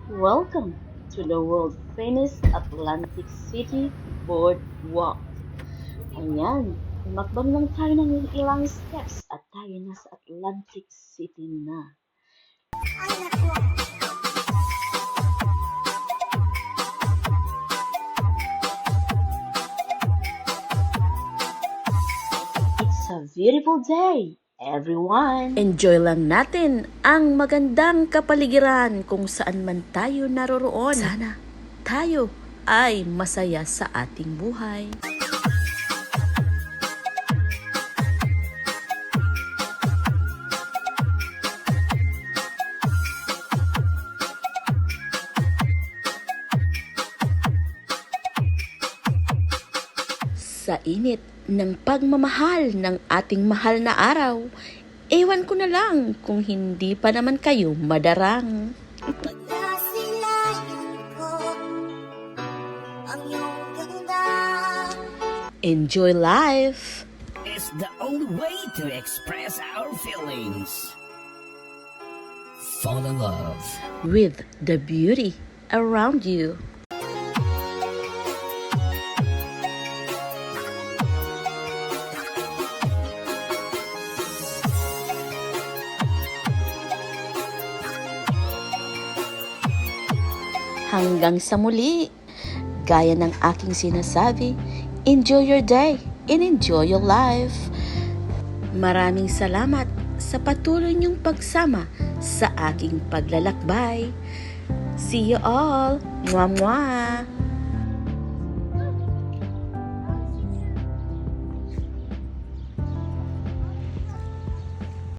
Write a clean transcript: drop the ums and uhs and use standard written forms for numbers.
Welcome to the world famous Atlantic City Boardwalk. Ayan, tumakbang lang tayo ng ilang steps at tayo nasa Atlantic City na. It's a beautiful day, everyone! Enjoy lang natin ang magandang kapaligiran kung saan man tayo naroroon. Sana tayo ay masaya sa ating buhay. Sa init ng pagmamahal ng ating mahal na araw, ewan ko na lang kung hindi pa naman kayo madarang. Enjoy life! It's the only way to express our feelings. Fall in love. With the beauty around you. Hanggang sa muli, gaya ng aking sinasabi, enjoy your day and enjoy your life. Maraming salamat sa patuloy niyong pagsama sa aking paglalakbay. See you all! Mwah mwah!